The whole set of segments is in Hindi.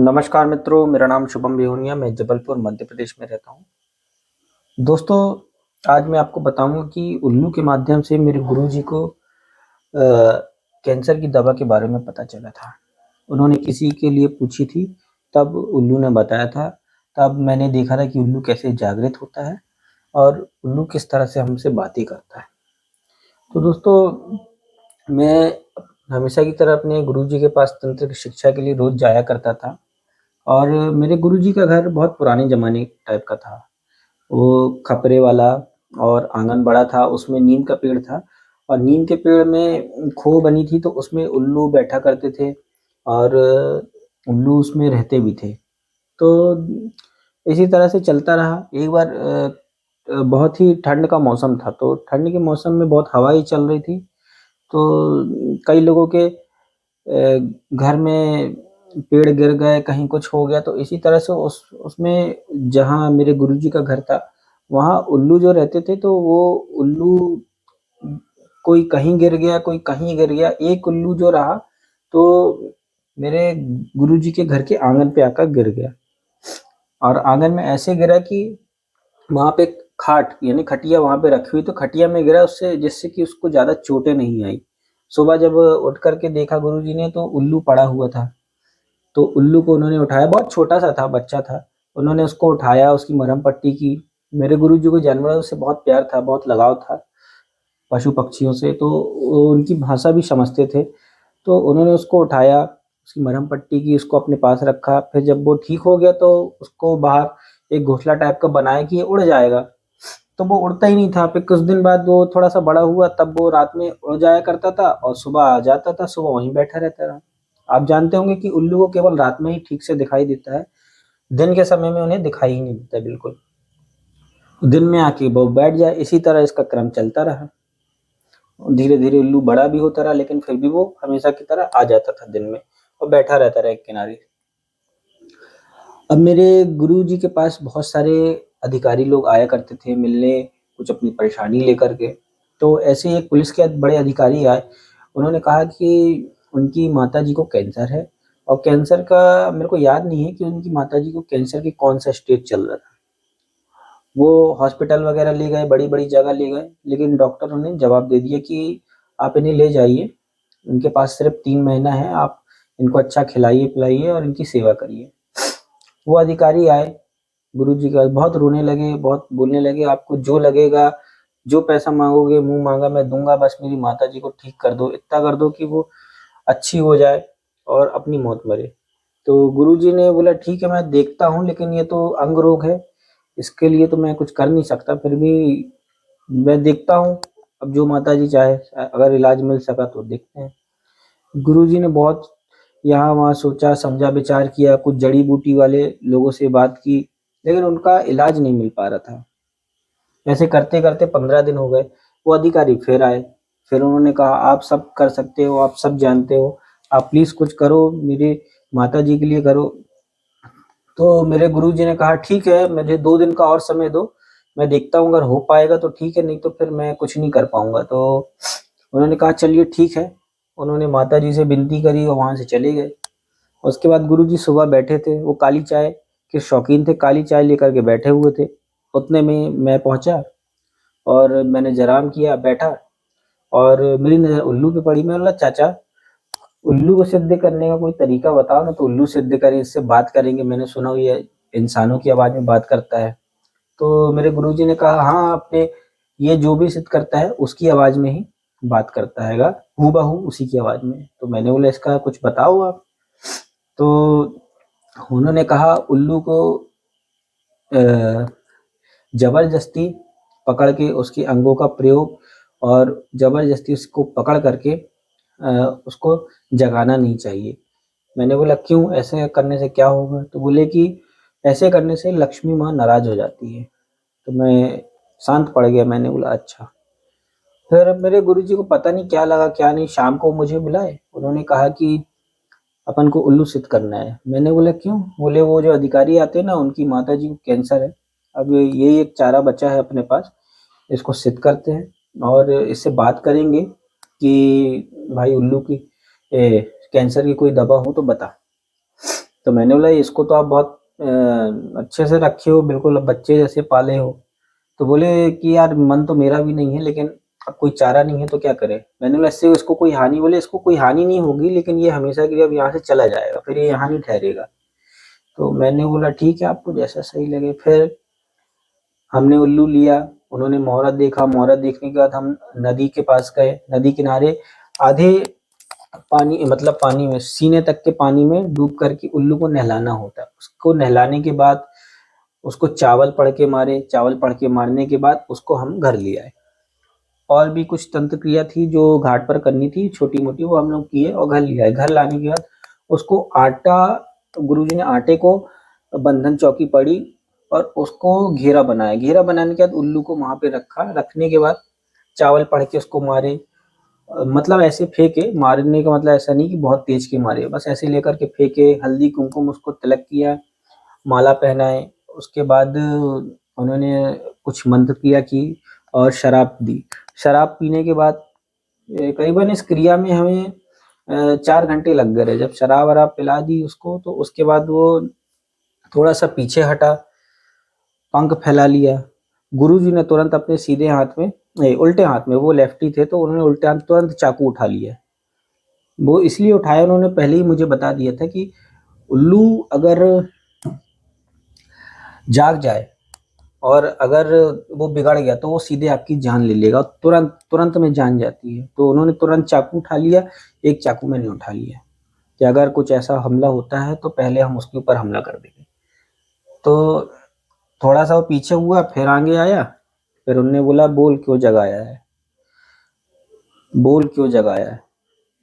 नमस्कार मित्रों, मेरा नाम शुभम बेहुनिया, मैं जबलपुर मध्य प्रदेश में रहता हूँ। दोस्तों, आज मैं आपको बताऊंगा कि उल्लू के माध्यम से मेरे गुरुजी को कैंसर की दवा के बारे में पता चला था। उन्होंने किसी के लिए पूछी थी, तब उल्लू ने बताया था। तब मैंने देखा था कि उल्लू कैसे जागृत होता है और उल्लू किस तरह से हमसे बातें करता है। तो दोस्तों, मैं हमेशा की तरह अपने गुरुजी के पास तंत्र की शिक्षा के लिए रोज़ जाया करता था। और मेरे गुरुजी का घर बहुत पुराने ज़माने टाइप का था। वो खपरे वाला और आंगन बड़ा था, उसमें नीम का पेड़ था और नीम के पेड़ में खो बनी थी, तो उसमें उल्लू बैठा करते थे और उल्लू उसमें रहते भी थे। तो इसी तरह से चलता रहा। एक बार बहुत ही ठंड का मौसम था, तो ठंड के मौसम में बहुत हवा ही चल रही थी, तो कई लोगों के घर में पेड़ गिर गए, कहीं कुछ हो गया, तो इसी तरह से उसमें जहाँ मेरे गुरुजी का घर था, वहाँ उल्लू जो रहते थे, तो वो उल्लू कोई कहीं गिर गया, कोई कहीं गिर गया। एक उल्लू जो रहा, तो मेरे गुरुजी के घर के आँगन पे आकर गिर गया और आँगन में ऐसे गिरा कि वहाँ पे खाट यानी खटिया वहाँ पे रखी हुई, तो खटिया में गिरा उससे, जिससे कि उसको ज़्यादा चोटें नहीं आई। सुबह जब उठ कर के देखा गुरुजी ने, तो उल्लू पड़ा हुआ था। तो उल्लू को उन्होंने उठाया, बहुत छोटा-सा था, बच्चा था। उन्होंने उसको उठाया, उसकी मरहम पट्टी की। मेरे गुरुजी को जानवरों से बहुत प्यार था, बहुत लगाव था, पशु-पक्षियों से, तो वो उनकी भाषा भी समझते थे। तो उन्होंने उसको उठाया, उसकी मरहम पट्टी की, उसको अपने पास रखा। फिर जब वो ठीक हो गया, तो उसको बाहर एक घोंसला टाइप का बनाया कि ये उड़ जाएगा। तो वो उड़ता ही नहीं था। फिर कुछ दिन बाद वो थोड़ा-सा बड़ा हुआ, तब वो रात में उड़ जाया करता था और सुबह आ जाता था, सुबह वहीं बैठा रहता रहा। आप जानते होंगे कि उल्लू को केवल रात में ही ठीक से दिखाई देता है, दिन के समय में उन्हें दिखाई ही नहीं देता बिल्कुल। दिन में आके वो बैठ जाए, इसी तरह इसका क्रम चलता रहा। धीरे-धीरे उल्लू बड़ा भी होता रहा, लेकिन फिर भी वो हमेशा की तरह आ जाता था दिन में और बैठा रहता रहा एक किनारे। अब मेरे गुरुजी के पास बहुत सारे अधिकारी लोग आया करते थे मिलने, कुछ अपनी परेशानी लेकर के। तो ऐसे ही एक पुलिस के बड़े अधिकारी आए, उन्होंने कहा कि उनकी माताजी को कैंसर है और कैंसर का मेरे को याद नहीं है कि उनकी माताजी को कैंसर की कौन-सा स्टेज चल रहा था। वो हॉस्पिटल वगैरह ले गए, बड़ी-बड़ी जगह ले गए, लेकिन डॉक्टरों ने जवाब दे दिया कि आप इन्हें ले जाइए, इनके पास सिर्फ़ 3 महीना है, आप इनको अच्छा खिलाइए-पिलाइए और इनकी सेवा करिए। वो अधिकारी आए, गुरुजी का बहुत रोने लगे, बहुत बोलने लगे, आपको जो लगेगा, जो पैसा माँगोगे मुँह माँगा मैं दूँगा, बस मेरी माताजी को ठीक कर दो, इतना कर दो कि वो अच्छी हो जाए और अपनी मौत मरे। तो गुरुजी ने बोला ठीक है, मैं देखता हूँ, लेकिन ये तो अंग रोग है, इसके लिए तो मैं कुछ कर नहीं सकता, फिर भी मैं देखता हूँ, अब जो माताजी चाहे, अगर इलाज मिल सका तो देखते हैं। गुरुजी ने बहुत यहाँ-वहाँ सोचा, समझा, विचार किया, कुछ जड़ी-बूटी वाले लोगों से बात की, लेकिन उनका इलाज नहीं मिल पा रहा था। ऐसे करते-करते 15 दिन हो गए, वो अधिकारी फिर आए, फिर उन्होंने कहा आप सब कर सकते हो, आप सब जानते हो, आप प्लीज़ कुछ करो, मेरी माताजी के लिए करो। तो मेरे गुरुजी ने कहा ठीक है, मुझे 2 दिन का और समय दो, मैं देखता हूँ अगर हो पाएगा तो ठीक है, नहीं तो फिर मैं कुछ नहीं कर पाऊँगा। तो उन्होंने कहा चलिए ठीक है, उन्होंने माताजी से विनती करी और वहाँ से चले गए। उसके बाद गुरुजी सुबह बैठे थे, वो काली चाय के शौकीन थे, काली चाय लेकर के बैठे हुए थे। उतने में मैं पहुँचा और मैंने जराम किया, बैठा और मेरी नज़र उल्लू पे पड़ी। मैंने बोला चाचा, उल्लू को सिद्ध करने का कोई तरीका बताओ ना, तो उल्लू सिद्ध करे, इससे बात करेंगे, मैंने सुना ये इंसानों की आवाज़ में बात करता है। तो मेरे गुरुजी ने कहा हाँ, आपने ये जो भी सिद्ध करता है उसकी आवाज़ में ही बात करता हैगा, हूबहू उसी की आवाज़ में। तो मैंने बोला इसका कुछ बताओ आप। तो उन्होंने कहा उल्लू को अ, ज़बरदस्ती पकड़ के उसके अंगों का प्रयोग और ज़बरदस्ती उसको पकड़ करके उसको जगाना नहीं चाहिए। मैंने बोला क्यों? ऐसे करने से क्या होगा? तो बोले कि ऐसे करने से लक्ष्मी माँ नाराज़ हो जाती है। तो मैं शांत पड़ गया, मैंने बोला अच्छा। फिर मेरे गुरुजी को पता नहीं क्या लगा क्या नहीं, शाम को मुझे बुलाए, उन्होंने कहा कि अपन को उल्लू सिद्ध करना है। मैंने बोला क्यों? बोले वो जो अधिकारी आते हैं ना, उनकी माताजी को कैंसर है। अब यही एक चारा बचा है अपने पास, इसको सिद्ध करते हैं और इससे बात करेंगे कि भाई उल्लू की कैंसर की कोई दवा हो तो बता। तो मैंने बोला इसको तो आप बहुत अच्छे से रखे हो, बिल्कुल बच्चे जैसे पाले हो। तो बोले कि यार मन तो मेरा भी नहीं है, लेकिन अब कोई चारा नहीं है तो क्या करें। मैंने बोला इससे इसको कोई हानि, बोले इसको कोई हानि नहीं होगी, लेकिन ये हमेशा के लिए अब यहाँ से चला जाएगा, फिर ये यहाँ नहीं ठहरेगा। तो मैंने बोला ठीक है, आपको जैसा सही लगे। फिर हमने उल्लू लिया, उन्होंने मुहूर्त देखा, मुहूर्त देखने के बाद हम नदी के पास गए, नदी किनारे आधे पानी, मतलब पानी में सीने तक के पानी में डूब करके उल्लू को नहलाना होता है। उसको नहलाने के बाद उसको चावल पढ़ के मारे, चावल पढ़ के मारने के बाद उसको हम घर ले आए। और भी कुछ तंत्र क्रिया थी जो घाट पर करनी थी छोटी मोटी, वो हम लोग किए और घर ले आए। घर लाने के बाद उसको आटा, गुरुजी ने आटे को बंधन चौकी पड़ी और उसको घेरा बनाया। घेरा बनाने के बाद उल्लू को वहां पे रखा, रखने के बाद चावल पढ़ के उसको मारे। मतलब ऐसे फेंके, मारने का मतलब ऐसा नहीं कि बहुत तेज के मारे, बस ऐसे लेकर के फेंके। हल्दी कुमकुम उसको तिलक किया, माला पहनाए। उसके बाद उन्होंने कुछ मंत्र क्रिया की और शराब दी। शराब पीने के बाद करीबन इस क्रिया में हमें 4 घंटे लग गए। जब शराब वराब पिला दी उसको, तो उसके बाद वो थोड़ा सा पीछे हटा, पंख फैला लिया। गुरुजी ने तुरंत अपने सीधे हाथ में, नहीं उल्टे हाथ में, वो लेफ्टी थे तो उन्होंने उल्टे हाथ तुरंत चाकू उठा लिया। वो इसलिए उठाया, उन्होंने पहले ही मुझे बता दिया था कि उल्लू अगर जाग जाए और अगर वो बिगड़ गया तो वो सीधे आपकी जान ले लेगा, तुरंत तुरंत में जान जाती है। तो उन्होंने तुरंत चाकू उठा लिया, एक चाकू मैंने उठा लिया कि अगर कुछ ऐसा हमला होता है तो पहले हम उसके ऊपर हमला कर देंगे। तो थोड़ा सा वो पीछे हुआ, फिर आगे आया, फिर उनने बोला बोल क्यों जगाया है, बोल क्यों जगाया है।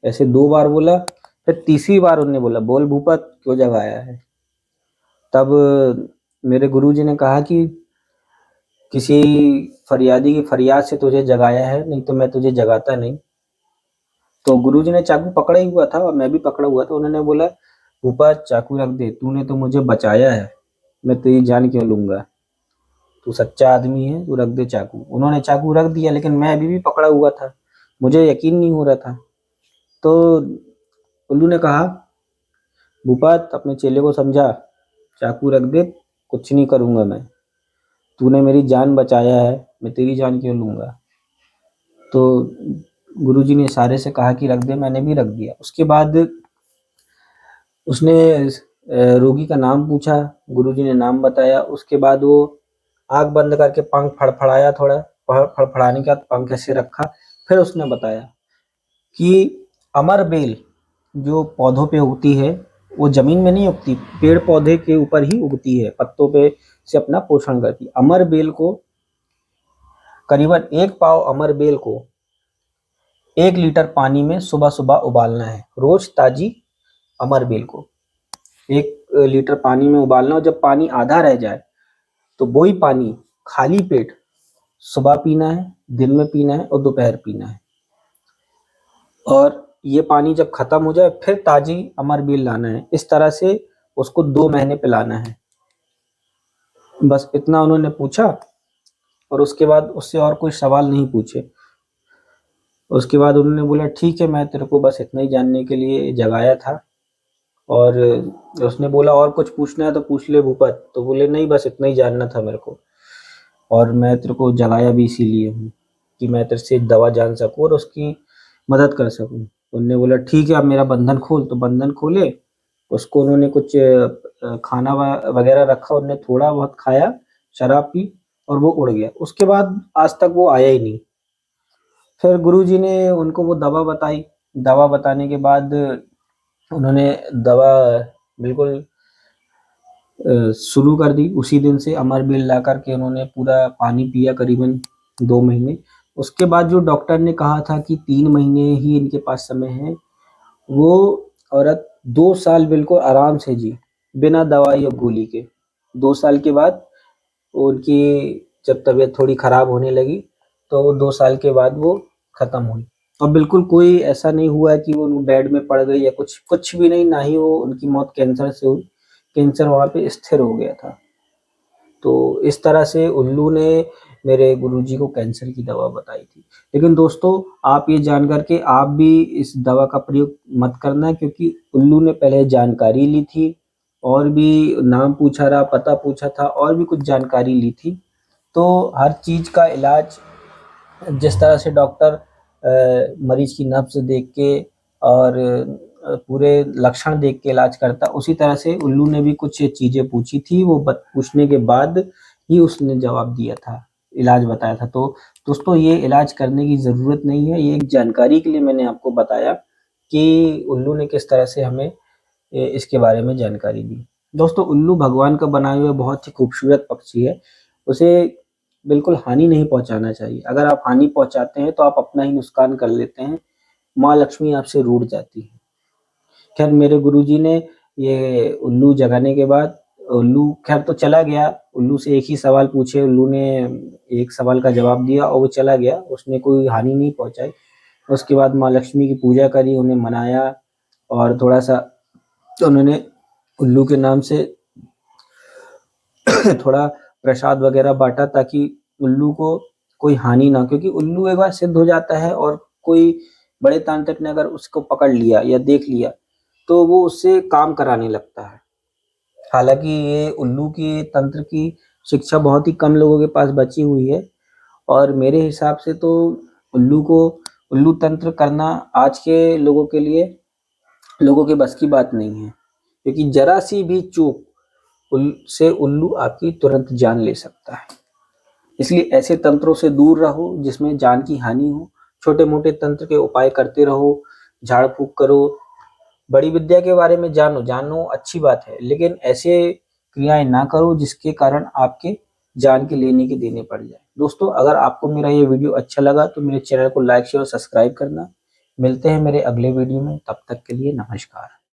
ऐसे 2 बार बोला, फिर तीसरी बार उनने बोला बोल भूपत क्यों जगाया है। तब मेरे गुरुजी ने कहा कि किसी फरियादी की फरियाद से तुझे जगाया है, नहीं तो मैं तुझे जगाता नहीं। तो गुरुजी ने चाकू पकड़ा ही हुआ था और मैं भी पकड़ा हुआ था। उन्होंने बोला भूपत चाकू रख दे, तूने तो मुझे बचाया है, मैं तेरी जान क्यों लूंगा, तू सच्चा आदमी है, तू रख दे चाकू। उन्होंने चाकू रख दिया, लेकिन मैं अभी भी पकड़ा हुआ था, मुझे यकीन नहीं हो रहा था। तो उल्लू ने कहा भूपत अपने चेले को समझा, चाकू रख दे, कुछ नहीं करूंगा मैं, तूने मेरी जान बचाया है, मैं तेरी जान क्यों लूंगा। तो गुरुजी ने इशारे से कहा कि रख दे, मैंने भी रख दिया। उसके बाद उसने रोगी का नाम पूछा, गुरुजी ने नाम बताया। उसके बाद वो आंख बंद करके पंख फड़फड़ाया, थोड़ा फड़फड़ाने के बाद पंख ऐसे रखा। फिर उसने बताया कि अमर बेल जो पौधों पे उगती है, वो जमीन में नहीं उगती, पेड़ पौधे के ऊपर ही उगती है, पत्तों पे से अपना पोषण करती है। अमर बेल को करीबन 1 पाव अमर बेल को 1 लीटर पानी में सुबह सुबह उबालना है। रोज ताजी अमर बेल को 1 लीटर पानी में उबालना, और जब पानी आधा रह जाए तो वही पानी खाली पेट सुबह पीना है, दिन में पीना है और दोपहर पीना है। और ये पानी जब खत्म हो जाए फिर ताजी अमर बेल लाना है। इस तरह से उसको 2 महीने पिलाना है। बस इतना उन्होंने पूछा और उसके बाद उससे और कोई सवाल नहीं पूछे। उसके बाद उन्होंने बोला ठीक है, मैं तेरे को बस इतना ही जानने के लिए जगाया था। और उसने बोला और कुछ पूछना है तो पूछ ले भूपत। तो बोले नहीं, बस इतना ही जानना था मेरे को, और मैं तेरे को जगाया भी इसीलिए हूँ कि मैं तेरे से दवा जान सकूँ और उसकी मदद कर सकूँ। उन्होंने बोला ठीक है, अब मेरा बंधन खोल। तो बंधन खोले, उसको उन्होंने कुछ खाना वगैरह रखा, उन्होंने थोड़ा बहुत खाया, शराब पी और वो उड़ गया। उसके बाद आज तक वो आया ही नहीं। फिर गुरुजी ने उनको वो दवा बताई। दवा बताने के बाद उन्होंने दवा बिल्कुल शुरू कर दी। उसी दिन से अमर बेल ला करके उन्होंने पूरा पानी पिया करीबन 2 महीने। उसके बाद जो डॉक्टर ने कहा था कि 3 महीने ही इनके पास समय है, वो औरत 2 साल बिल्कुल आराम से जी, बिना दवाई और गोली के। 2 साल के बाद उनकी जब तबीयत थोड़ी खराब होने लगी तो 2 साल के बाद वो खत्म हुई। और बिल्कुल कोई ऐसा नहीं हुआ कि वो बेड में पड़ गई या कुछ कुछ भी नहीं, ना ही वो उनकी मौत कैंसर से हुई। कैंसर वहाँ पे स्थिर हो गया था। तो इस तरह से उल्लू ने मेरे गुरुजी को कैंसर की दवा बताई थी। लेकिन दोस्तों, आप ये जान कर के आप भी इस दवा का प्रयोग मत करना, क्योंकि उल्लू ने पहले जानकारी ली थी और भी नाम पूछा रहा, पता पूछा था और भी कुछ जानकारी ली थी। तो हर चीज़ का इलाज जिस तरह से डॉक्टर मरीज़ की नब्ज़ देख के और पूरे लक्षण देख के इलाज करता, उसी तरह से उल्लू ने भी कुछ चीज़ें पूछी थी। वो पूछने के बाद ही उसने जवाब दिया था, इलाज बताया था। तो दोस्तों ये इलाज करने की ज़रूरत नहीं है, ये एक जानकारी के लिए मैंने आपको बताया कि उल्लू ने किस तरह से हमें इसके बारे में जानकारी दी। दोस्तों उल्लू भगवान का बनाया हुआ बहुत ही खूबसूरत पक्षी है, उसे बिल्कुल हानि नहीं पहुँचाना चाहिए। अगर आप हानि पहुँचाते हैं तो आप अपना ही नुकसान कर लेते हैं, माँ लक्ष्मी आपसे रूठ जाती है। खैर मेरे गुरुजी ने ये उल्लू जगाने के बाद उल्लू खैर तो चला गया, उल्लू से एक ही सवाल पूछे, उल्लू ने एक सवाल का जवाब दिया और वो चला गया, उसने कोई हानि नहीं पहुँचाई। उसके बाद माँ लक्ष्मी की पूजा करी, उन्हें मनाया और थोड़ा-सा उन्होंने उल्लू के नाम से थोड़ा प्रसाद वगैरह बाँटा ताकि उल्लू को कोई हानि ना हो, क्योंकि उल्लू एक बार सिद्ध हो जाता है और कोई बड़े तांत्रिक ने अगर उसको पकड़ लिया या देख लिया, तो वो उससे काम कराने लगता है। हालाँकि ये उल्लू की तंत्र की शिक्षा बहुत ही कम लोगों के पास बची हुई है और मेरे हिसाब से तो उल्लू तंत्र करना आज के लोगों के बस की बात नहीं है, क्योंकि ज़रा-सी भी चूक से उल्लू आपकी तुरंत जान ले सकता है। इसलिए ऐसे तंत्रों से दूर रहो जिसमें जान की हानि हो। छोटे-मोटे तंत्र के उपाय करते रहो, झाड़-फूँक करो, बड़ी विद्या के बारे में जानो अच्छी बात है, लेकिन ऐसे क्रियाएँ ना करो जिसके कारण आपके जान के लेने के देने पड़ जाएँ। दोस्तों अगर आपको मेरा ये वीडियो अच्छा लगा तो मेरे चैनल को लाइक, शेयर और सब्सक्राइब करना। मिलते हैं मेरे अगले वीडियो में, तब तक के लिए नमस्कार।